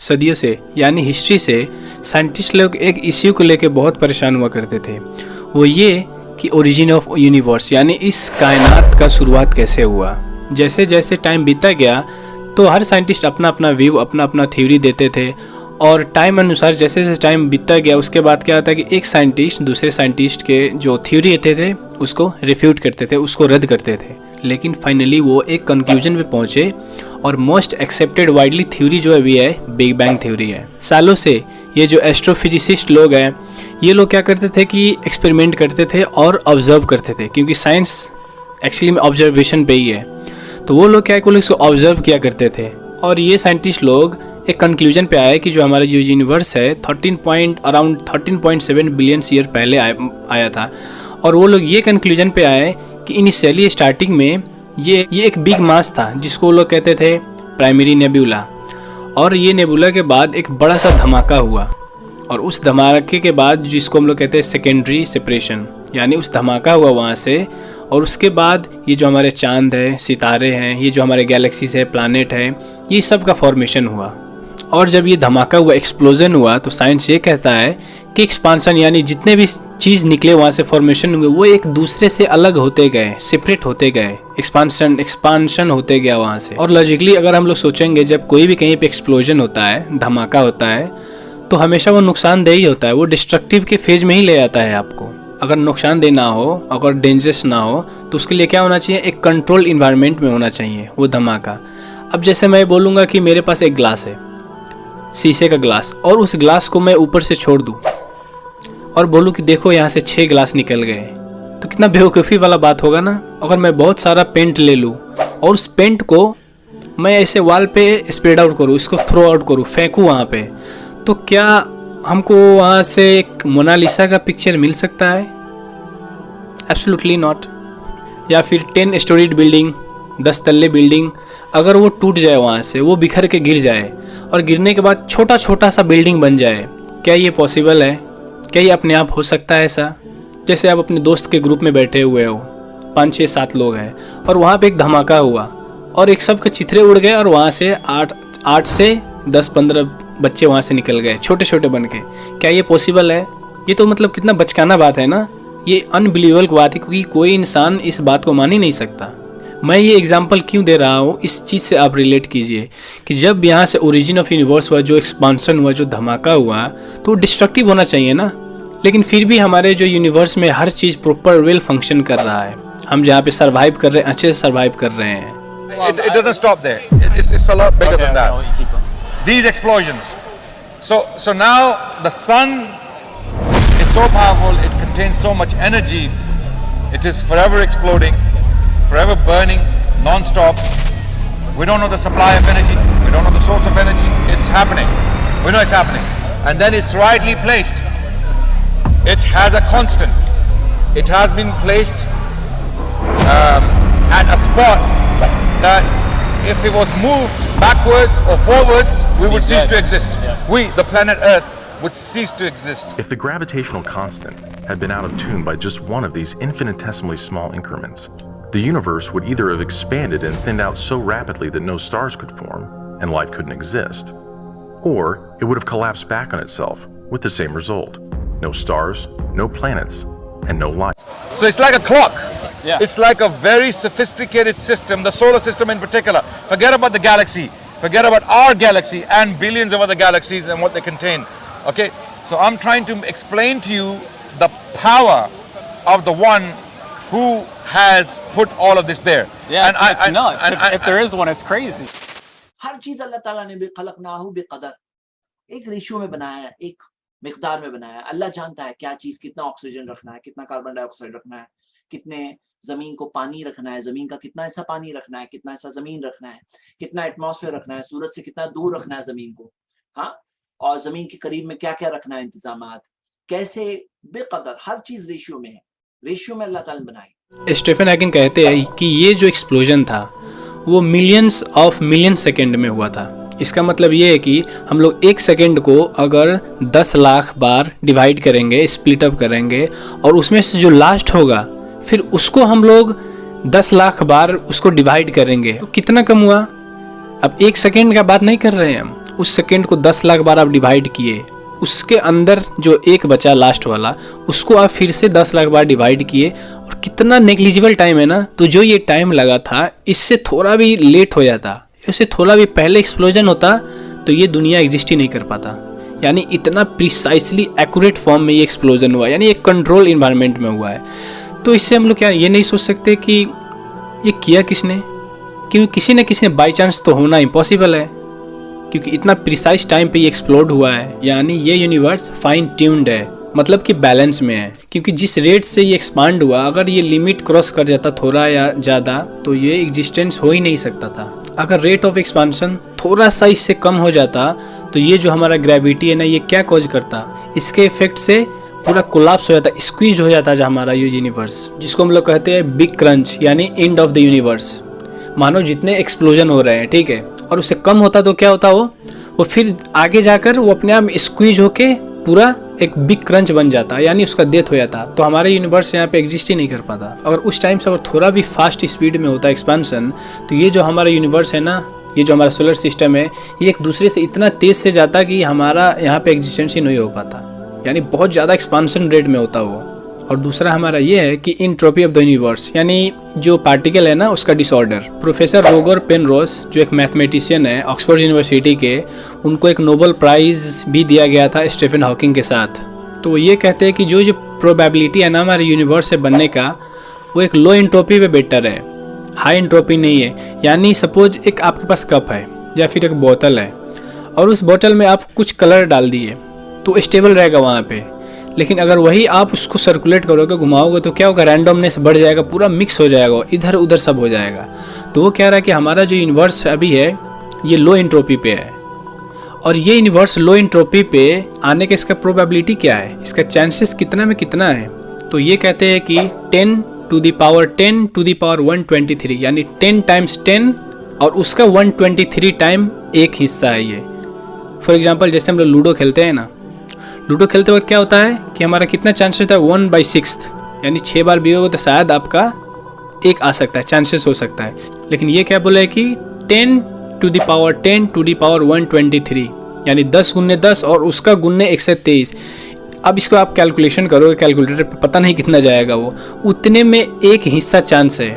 सदियों से यानी हिस्ट्री से साइंटिस्ट लोग एक इश्यू को लेकर बहुत परेशान हुआ करते थे। वो ये कि ओरिजिन ऑफ यूनिवर्स यानी इस कायनात का शुरुआत कैसे हुआ। जैसे जैसे टाइम बीता गया तो हर साइंटिस्ट अपना अपना व्यू, अपना अपना थ्योरी देते थे, और टाइम अनुसार जैसे जैसे टाइम बीतता गया उसके बाद क्या होता है कि एक साइंटिस्ट दूसरे साइंटिस्ट के जो थ्योरी देते थे उसको रिफ्यूट करते थे, उसको रद्द करते थे। लेकिन फाइनली वो एक कंक्लूजन पे पहुँचे और मोस्ट एक्सेप्टेड वाइडली थ्योरी जो अभी है बिग बैंग थ्योरी है। सालों से ये जो एस्ट्रोफिजिसिस्ट लोग हैं ये लोग क्या करते थे कि एक्सपेरिमेंट करते थे और ऑब्जर्व करते थे, क्योंकि साइंस एक्चुअली में ऑब्जर्वेशन पे ही है। तो वो लोग क्या है इसको ऑब्जर्व किया करते थे, और ये साइंटिस्ट लोग एक कंक्लूजन पे आए कि जो हमारा जो यूनिवर्स है अराउंड 13.7 बिलियन ईयर पहले आया था। और वो लोग ये कंक्लूजन पे आए कि इनिशियली स्टार्टिंग में ये एक बिग मास था जिसको लोग कहते थे प्राइमरी नेबुला, और ये नेबुला के बाद एक बड़ा सा धमाका हुआ, और उस धमाके के बाद जिसको हम लोग कहते हैं सेकेंडरी सेपरेशन, यानी उस धमाका हुआ वहाँ से, और उसके बाद ये जो हमारे चांद है, सितारे हैं, ये जो हमारे गैलेक्सीज है, प्लानट है, ये सब का फॉर्मेशन हुआ। और जब ये धमाका हुआ, एक्सप्लोजन हुआ, तो साइंस ये कहता है कि एक्सपांसन यानी जितने भी चीज़ निकले वहाँ से फॉर्मेशन हुए वो एक दूसरे से अलग होते गए, सेपरेट होते गए, एक्सपांशन होते गया वहाँ से। और लॉजिकली अगर हम लोग सोचेंगे जब कोई भी कहीं पे एक्सप्लोजन होता है, धमाका होता है, तो हमेशा वो नुकसानदेह ही होता है, वो डिस्ट्रक्टिव के फेज में ही ले जाता है आपको। अगर नुकसानदेह ना हो, अगर डेंजरस ना हो, तो उसके लिए क्या होना चाहिए, एक कंट्रोल इन्वायरमेंट में होना चाहिए वो धमाका। अब जैसे मैं बोलूँगा कि मेरे पास एक ग्लास है, शीशे का ग्लास, और उस ग्लास को मैं ऊपर से छोड़ दूँ और बोलूँ कि देखो यहाँ से 6 ग्लास निकल गए, तो कितना बेवकूफ़ी वाला बात होगा ना। अगर मैं बहुत सारा पेंट ले लूँ और उस पेंट को मैं ऐसे वॉल पे स्प्रेड आउट करूँ, इसको थ्रो आउट करूँ, फेंकूँ वहाँ पे, तो क्या हमको वहाँ से एक मोनालिसा का पिक्चर मिल सकता है? Absolutely not. या फिर 10 स्टोरीड बिल्डिंग, 10 तल्ले बिल्डिंग, अगर वो टूट जाए वहाँ से, वो बिखर के गिर जाए और गिरने के बाद छोटा छोटा सा बिल्डिंग बन जाए, क्या ये पॉसिबल है? क्या ये अपने आप हो सकता है ऐसा? जैसे आप अपने दोस्त के ग्रुप में बैठे हुए हो, 5, 6, 7 लोग हैं, और वहाँ पे एक धमाका हुआ और एक सब के चिथड़े उड़ गए, और वहाँ से 8 से 10-15 बच्चे वहाँ से निकल गए, छोटे छोटे बन के। क्या ये पॉसिबल है? ये तो मतलब कितना बचकाना बात है ना, ये अनबिलीवेबल बात है, क्योंकि कोई इंसान इस बात को मान ही नहीं सकता। मैं ये एग्जांपल क्यों दे रहा हूँ, इस चीज़ से आप रिलेट कीजिए कि जब यहाँ से ओरिजिन ऑफ यूनिवर्स हुआ, जो एक्सपांसन हुआ, जो धमाका हुआ, तो डिस्ट्रक्टिव होना चाहिए ना। लेकिन फिर भी हमारे जो यूनिवर्स में हर चीज़ प्रॉपर वेल फंक्शन कर रहा है, हम जहाँ पे सर्वाइव कर रहे हैं, अच्छे से सर्वाइव कर रहे हैं। It doesn't stop there. It's a lot bigger than that. These explosions. So now the sun is so powerful. It contains so much energy. It is forever exploding, forever burning, non-stop. We don't know the supply of energy. We don't know the source of energy. It's happening. We know it's happening, and then it's rightly placed. It has a constant. It has been placed at a spot that if it was moved backwards or forwards, we would cease to exist. We, the planet Earth, would cease to exist. If the gravitational constant had been out of tune by just one of these infinitesimally small increments, the universe would either have expanded and thinned out so rapidly that no stars could form and life couldn't exist, or it would have collapsed back on itself with the same result. No stars, no planets, and no life. So it's like a clock. Yeah. It's like a very sophisticated system, the solar system in particular. Forget about the galaxy. Forget about our galaxy and billions of other galaxies and what they contain. Okay? So I'm trying to explain to you the power of the one who has put all of this there. Yeah, it's nuts. If there is one, it's crazy. हर चीज अल्लाह ताला ने खलकनाहु बिक़दर, एक ratio में बनाया है, एक मिकदार में बनाया है। अल्लाह जानता है क्या चीज, कितना ऑक्सीजन रखना है, कितना कार्बन डाइऑक्साइड रखना है, कितने जमीन को पानी रखना है, जमीन का कितना ऐसा पानी रखना है, कितना ऐसा जमीन रखना है, कितना एटमॉस्फेयर रखना है, सूरज से कितना दूर रखना है जमीन को, हाँ, और जमीन के करीब में क्या क्या रखना है, इंतजामात कैसे, बेकदर हर चीज रेशियो में है, रेशियो में अल्लाह ताला ने बनाई। स्टीफन हॉकिंग कहते हैं कि ये जो एक्सप्लोजन था वो मिलियन सेकेंड में हुआ था। इसका मतलब ये है कि हम लोग 1 सेकेंड को अगर 10 लाख बार डिवाइड करेंगे, स्प्लिट अप करेंगे, और उसमें से जो लास्ट होगा फिर उसको हम लोग 10 लाख बार उसको डिवाइड करेंगे, तो कितना कम हुआ? अब 1 सेकेंड का बात नहीं कर रहे हैं हम, उस सेकेंड को 10 लाख बार आप डिवाइड किए, उसके अंदर जो एक बचा लास्ट वाला, उसको आप फिर से 10 लाख बार डिवाइड किए, और कितना नेग्लिजिबल टाइम है ना। तो जो ये टाइम लगा था, इससे थोड़ा भी लेट हो जाता, इससे थोड़ा भी पहले एक्सप्लोजन होता, तो ये दुनिया एग्जिस्ट ही नहीं कर पाता। यानी इतना प्रिसाइसली एक्यूरेट फॉर्म में ये एक्सप्लोजन हुआ, यानी एक कंट्रोल इन्वायरमेंट में हुआ है। तो इससे हम लोग क्या ये नहीं सोच सकते कि ये किया किसने, क्योंकि किसी न किसी ने बाई चांस तो होना इम्पॉसिबल है, क्योंकि इतना प्रिसाइज टाइम पे ये एक्सप्लोड हुआ है। यानी ये यूनिवर्स फाइन ट्यून्ड है, मतलब कि बैलेंस में है, क्योंकि जिस रेट से ये एक्सपांड हुआ, अगर ये लिमिट क्रॉस कर जाता थोड़ा या ज़्यादा, तो ये एग्जिस्टेंस हो ही नहीं सकता था। अगर रेट ऑफ एक्सपांशन थोड़ा सा इससे कम हो जाता, तो ये जो हमारा ग्रेविटी है ना, ये क्या कॉज करता, इसके इफेक्ट से पूरा कोलैप्स हो जाता, स्क्वीज हो जाता जो हमारा ये यूनिवर्स, जिसको हम लोग कहते हैं बिग क्रंच, यानी एंड ऑफ द यूनिवर्स। मानो जितने एक्सप्लोजन हो रहे हैं, ठीक है, और उससे कम होता तो क्या होता, वो फिर आगे जाकर वो अपने आप स्क्वीज होके पूरा एक बिग क्रंच बन जाता, यानी उसका डेथ हो जाता। तो हमारे यूनिवर्स यहाँ पे एग्जिस्ट ही नहीं कर पाता। अगर उस टाइम से अगर थोड़ा भी फास्ट स्पीड में होता एक्सपेंशन, तो ये जो हमारा यूनिवर्स है ना, ये जो हमारा सोलर सिस्टम है, ये एक दूसरे से इतना तेज से जाता कि हमारा यहाँ पे एग्जिस्टेंस ही नहीं हो पाता, यानी बहुत ज़्यादा एक्सपांशन रेट में होता वो। और दूसरा हमारा ये है कि एंट्रोपी ऑफ द यूनिवर्स, यानी जो पार्टिकल है ना, उसका डिसऑर्डर। प्रोफेसर रोगर पेनरोज, जो एक मैथमेटिशियन है ऑक्सफोर्ड यूनिवर्सिटी के, उनको एक नोबेल प्राइज़ भी दिया गया था स्टीफन हॉकिंग के साथ। तो ये कहते हैं कि जो जो प्रोबेबिलिटी है ना हमारे यूनिवर्स से बनने का, वो एक लो एंट्रोपी पे बेटर है, हाई एंट्रोपी नहीं है। यानी सपोज एक आपके पास कप है या फिर एक बोतल है, और उस बोतल में आप कुछ कलर डाल दिए, तो स्टेबल रहेगा वहाँ पे। लेकिन अगर वही आप उसको सर्कुलेट करोगे, घुमाओगे, तो क्या होगा, रैंडमनेस बढ़ जाएगा, पूरा मिक्स हो जाएगा, इधर उधर सब हो जाएगा। तो वो कह रहा है कि हमारा जो यूनिवर्स अभी है, ये लो एंट्रोपी पे है, और ये यूनिवर्स लो एंट्रोपी पे आने का इसका प्रोबेबिलिटी क्या है, इसका चांसेस कितना में कितना है। तो ये कहते हैं कि 10 to the power 10 to the power 123, यानी 10 times 10 और उसका 123 टाइम एक हिस्सा है ये। फॉर एग्जाम्पल जैसे हम लोग लूडो खेलते हैं ना, लूडो खेलते वक्त क्या होता है कि हमारा कितना चांसेस है, 1/6, यानी 6 बार बिगोगे तो शायद आपका एक आ सकता है, चांसेस हो सकता है। लेकिन ये क्या बोला है कि 10 to the power 10 to the power 123, यानी 10 गुने 10 और उसका गुने 123। अब इसको आप कैलकुलेशन करोगे कैलकुलेटर पे, पता नहीं कितना जाएगा वो, उतने में एक हिस्सा चांस है।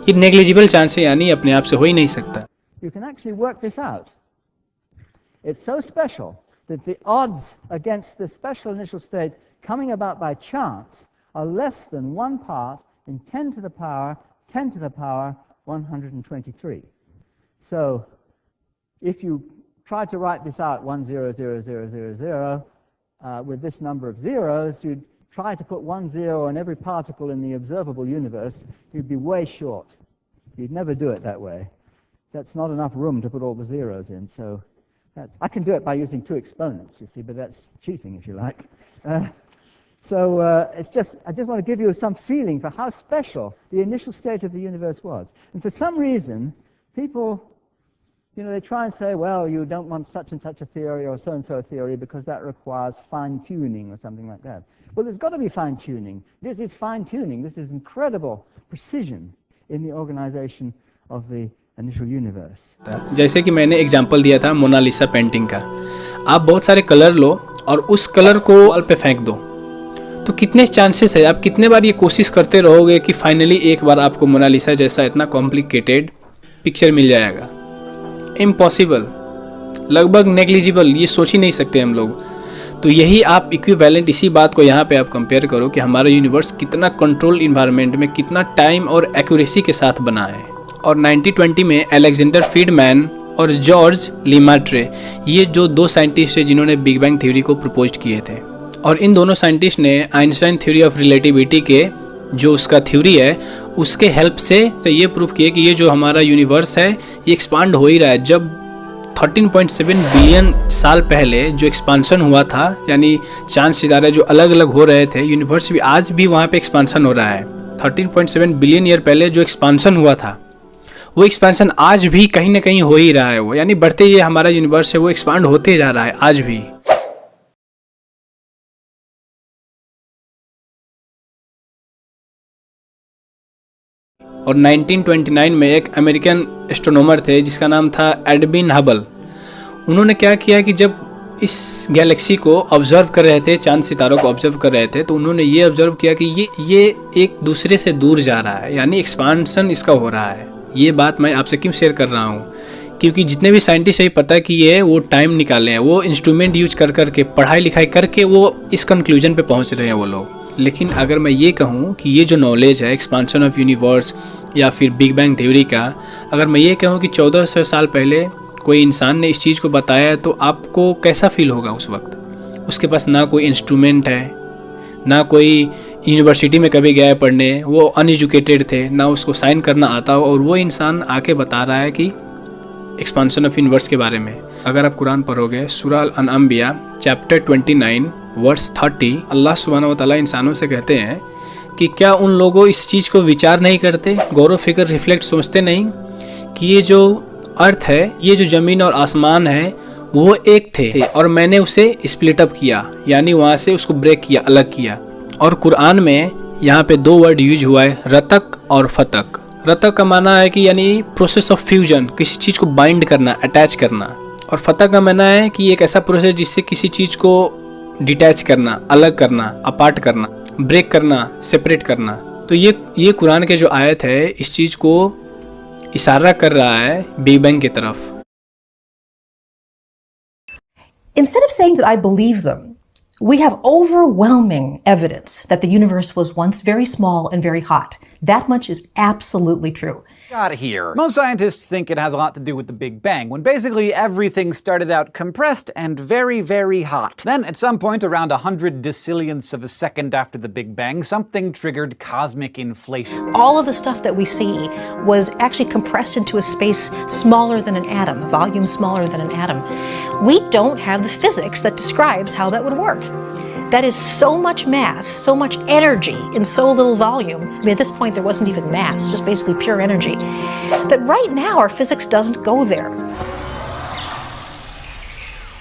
ये नेग्लिजिबल चांस है, यानी अपने आप से हो ही नहीं सकता। You can actually work this out. It's so special that the odds against this special initial state coming about by chance are less than 1 part in 10 to the power 10 to the power 123. So if you try to write this out 1 0 0 0 0 0 with this number of zeros, you'd try to put 1 0 on every particle in the observable universe, you'd be way short. You'd never do it that way. That's not enough room to put all the zeros in, so I can do it by using 2 exponents, you see, but that's cheating, if you like. It's just, I just want to give you some feeling for how special the initial state of the universe was. And for some reason, people, you know, they try and say, well, you don't want such and such a theory or so-and-so a theory because that requires fine-tuning or something like that. Well, there's got to be fine-tuning. This is fine-tuning. This is incredible precision in the organization of the initial universe. जैसे कि मैंने example दिया था Mona Lisa painting का, आप बहुत सारे colour लो और उस कलर को वॉल पे फेंक दो, तो कितने चांसेस है, आप कितने बार ये कोशिश करते रहोगे कि फाइनली एक बार आपको मोनालिसा जैसा इतना कॉम्प्लिकेटेड पिक्चर मिल जाएगा। इम्पॉसिबल, लगभग नेग्लिजिबल, ये सोच ही नहीं सकते हम लोग। तो यही आप इक्विवेलेंट इसी बात को यहाँ पे आप कंपेयर करो कि हमारा यूनिवर्स कितना कंट्रोल इन्वायरमेंट में, कितना टाइम और एक्यूरेसी के साथ बना है। और 1920 में अलेक्जेंडर फ्रीडमैन और जॉर्ज लीमाट्रे, ये जो 2 साइंटिस्ट हैं जिन्होंने बिग बैंग थ्योरी को प्रपोज किए थे, और इन दोनों साइंटिस्ट ने आइंस्टाइन थ्योरी ऑफ रिलेटिविटी के जो उसका थ्योरी है उसके हेल्प से तो ये प्रूव किए कि ये जो हमारा यूनिवर्स है ये एक्सपांड हो ही रहा है। जब 13.7 बिलियन साल पहले जो एक्सपांसन हुआ था, यानी चांद सितारे जो अलग अलग हो रहे थे, यूनिवर्स भी आज भी वहाँ पे एक्सपांसन हो रहा है। 13.7 बिलियन ईयर पहले जो एक्सपांसन हुआ था, वो एक्सपेंशन आज भी कहीं ना कहीं हो ही रहा है। वो यानी बढ़ते ये हमारा यूनिवर्स है वो एक्सपांड होते जा रहा है आज भी। और 1929 में एक अमेरिकन एस्ट्रोनॉमर थे जिसका नाम था एडविन हबल, उन्होंने क्या किया कि जब इस गैलेक्सी को ऑब्जर्व कर रहे थे, चांद सितारों को ऑब्जर्व कर रहे थे, तो उन्होंने ये ऑब्जर्व किया कि ये एक दूसरे से दूर जा रहा है, यानी एक्सपांशन इसका हो रहा है। ये बात मैं आपसे क्यों शेयर कर रहा हूँ, क्योंकि जितने भी साइंटिस्ट यही पता कि ये वो टाइम निकाले हैं, वो इंस्ट्रूमेंट यूज कर करके, पढ़ाई लिखाई करके वो इस कंक्लूजन पे पहुँच रहे हैं वो लोग। लेकिन अगर मैं ये कहूँ कि ये जो नॉलेज है एक्सपांशन ऑफ यूनिवर्स या फिर बिग बैंग थ्योरी का, अगर मैं ये कहूँ कि 1400 साल पहले कोई इंसान ने इस चीज़ को बताया है, तो आपको कैसा फील होगा उस वक्त? उसके पास ना कोई इंस्ट्रूमेंट है, ना कोई यूनिवर्सिटी में कभी गया है पढ़ने, वो अनएजुकेटेड थे, ना उसको साइन करना आता हो, और वो इंसान आके बता रहा है कि एक्सपांशन ऑफ यूनिवर्स के बारे में। अगर आप कुरान पढ़ोगे सूरह अल-अंबिया चैप्टर 29 वर्स 30, अल्लाह सुब्हानहू व तआला इंसानों से कहते हैं कि क्या उन लोगों इस चीज़ को विचार नहीं करते, गौर व फिक्र, रिफ्लेक्ट सोचते नहीं कि ये जो अर्थ है, ये जो ज़मीन और आसमान है, वो एक थे और मैंने उसे स्प्लिट अप किया, यानी वहाँ से उसको ब्रेक किया, अलग किया। और कुरान में यहाँ पे 2 वर्ड यूज हुआ है, रतक और फतक। रतक का माना है कि यानी प्रोसेस ऑफ फ्यूजन, किसी चीज़ को बाइंड करना, अटैच करना, और फतक का माना है कि एक ऐसा प्रोसेस जिससे किसी चीज़ को डिटैच करना, अलग करना, अपार्ट करना, ब्रेक करना, सेपरेट करना। तो ये कुरान के जो आयत है इस चीज़ को इशारा कर रहा है बिग बैंग की तरफ। Instead of saying that I believe them, we have overwhelming evidence that the universe was once very small and very hot. That much is absolutely true. Got here. Most scientists think it has a lot to do with the Big Bang, when basically everything started out compressed and very, very hot. Then, at some point around 100 decillionths of a second after the Big Bang, something triggered cosmic inflation. All of the stuff that we see was actually compressed into a space smaller than an atom, a volume smaller than an atom. We don't have the physics that describes how that would work. That is so much mass, so much energy in so little volume. I mean, at this point, there wasn't even mass, just basically pure energy. That right now, our physics doesn't go there.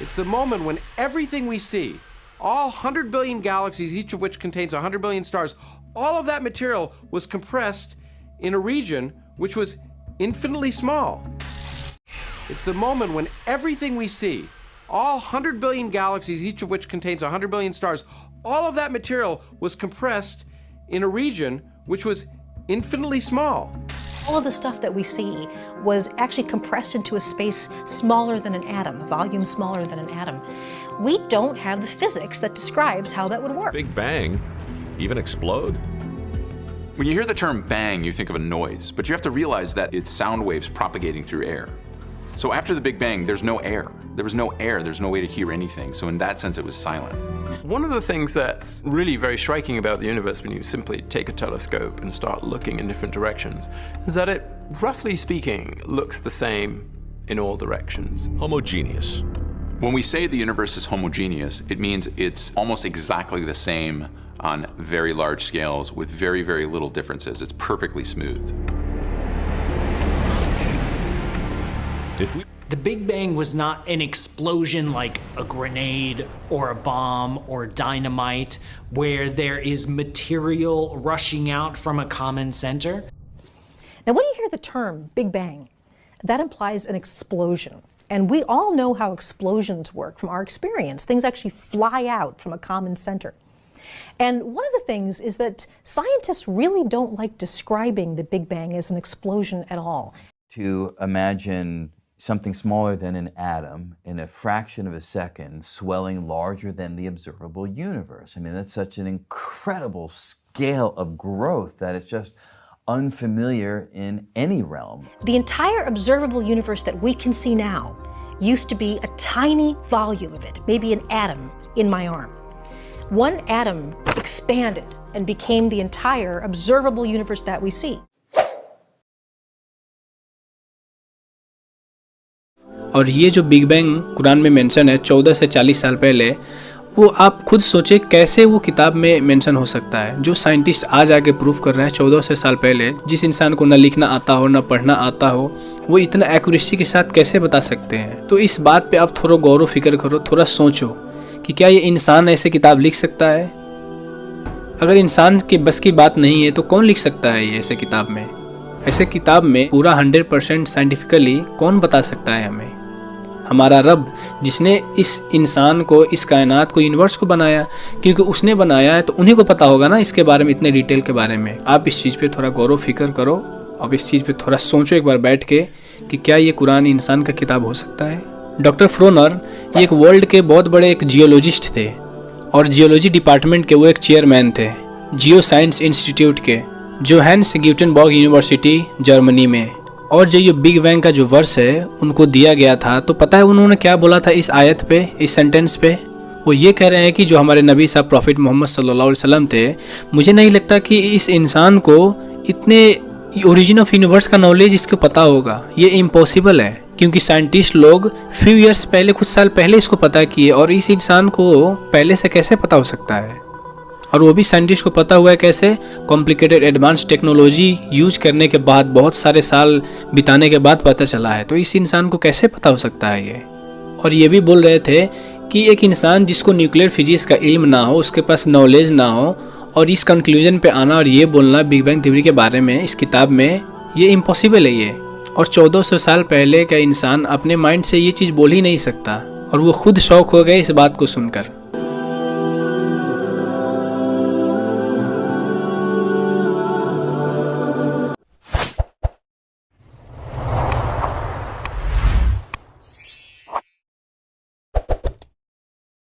It's the moment when everything we see, all 100 billion galaxies, each of which contains 100 billion stars, all of that material was compressed in a region which was infinitely small. It's the moment when everything we see, all 100 billion galaxies, each of which contains 100 billion stars, all of that material was compressed in a region which was infinitely small. All of the stuff that we see was actually compressed into a space smaller than an atom, a volume smaller than an atom. We don't have the physics that describes how that would work. Big Bang even explode? When you hear the term bang, you think of a noise, but you have to realize that it's sound waves propagating through air. So after the Big Bang, there's no air. There was no air, there's no way to hear anything. So in that sense, it was silent. One of the things that's really very striking about the universe when you simply take a telescope and start looking in different directions is that it, roughly speaking, looks the same in all directions. Homogeneous. When we say the universe is homogeneous, it means it's almost exactly the same on very large scales with very, very little differences. It's perfectly smooth. The Big Bang was not an explosion like a grenade or a bomb or dynamite where there is material rushing out from a common center. Now, when you hear the term Big Bang, that implies an explosion. And we all know how explosions work from our experience. Things actually fly out from a common center. And one of the things is that scientists really don't like describing the Big Bang as an explosion at all. To imagine something smaller than an atom in a fraction of a second swelling larger than the observable universe. I mean, that's such an incredible scale of growth that it's just unfamiliar in any realm. The entire observable universe that we can see now used to be a tiny volume of it, maybe an atom in my arm. One atom expanded and became the entire observable universe that we see. और ये जो big bang Quran में mention है 14 से 40 साल पहले, वो आप खुद सोचे कैसे वो किताब में मेंशन हो सकता है। जो साइंटिस्ट आज आके प्रूव कर रहा है 14 से साल पहले, जिस इंसान को ना लिखना आता हो ना पढ़ना आता हो, वो इतना एक्यूरेसी के साथ कैसे बता सकते हैं। तो इस बात पे आप थोड़ा गौर व फिक्र करो, थोड़ा सोचो कि क्या ये इंसान ऐसे किताब लिख सकता है। अगर इंसान के बस की बात नहीं है तो कौन लिख सकता है ये ऐसे किताब में। ऐसे किताब में पूरा 100% साइंटिफिकली कौन बता सकता है हमें। हमारा रब, जिसने इस इंसान को, इस कायनात को, यूनिवर्स को बनाया, क्योंकि उसने बनाया है तो उन्हीं को पता होगा ना इसके बारे में, इतने डिटेल के बारे में। आप इस चीज़ पे थोड़ा गौर फिक्र करो, अब इस चीज़ पे थोड़ा सोचो एक बार बैठ के कि क्या ये कुरान इंसान का किताब हो सकता है। डॉक्टर फ्रोनर ये एक वर्ल्ड के बहुत बड़े एक जियोलॉजिस्ट थे और जियोलॉजी डिपार्टमेंट के वो एक चेयरमैन थे जियो साइंस इंस्टीट्यूट के, जोहान्स ग्यूटेनबर्ग यूनिवर्सिटी जर्मनी में। और जो ये बिग बैंग का जो वर्स है उनको दिया गया था, तो पता है उन्होंने क्या बोला था इस आयत पे, इस सेंटेंस पे? वो ये कह रहे हैं कि जो हमारे नबी साहब प्रॉफिट मोहम्मद सल्लल्लाहु अलैहि वसल्लम थे, मुझे नहीं लगता कि इस इंसान को इतने ओरिजिन ऑफ यूनिवर्स का नॉलेज इसको पता होगा, ये इम्पॉसिबल है। क्योंकि साइंटिस्ट लोग फ्यू ईयर्स पहले, कुछ साल पहले इसको पता किए, और इस इंसान को पहले से कैसे पता हो सकता है? और वो भी साइंटिस्ट को पता हुआ है कैसे? कॉम्प्लिकेटेड एडवांस टेक्नोलॉजी यूज करने के बाद, बहुत सारे साल बिताने के बाद पता चला है। तो इस इंसान को कैसे पता हो सकता है ये? और ये भी बोल रहे थे कि एक इंसान जिसको न्यूक्लियर फिजिक्स का इल्म ना हो, उसके पास नॉलेज ना हो, और इस कंक्लूजन पे आना और ये बोलना बिग बैंग थ्योरी के बारे में इस किताब में, ये इम्पॉसिबल है ये। और 1400 साल पहले का इंसान अपने माइंड से ये चीज़ बोल ही नहीं सकता, और वो खुद शौक हो गए इस बात को सुनकर।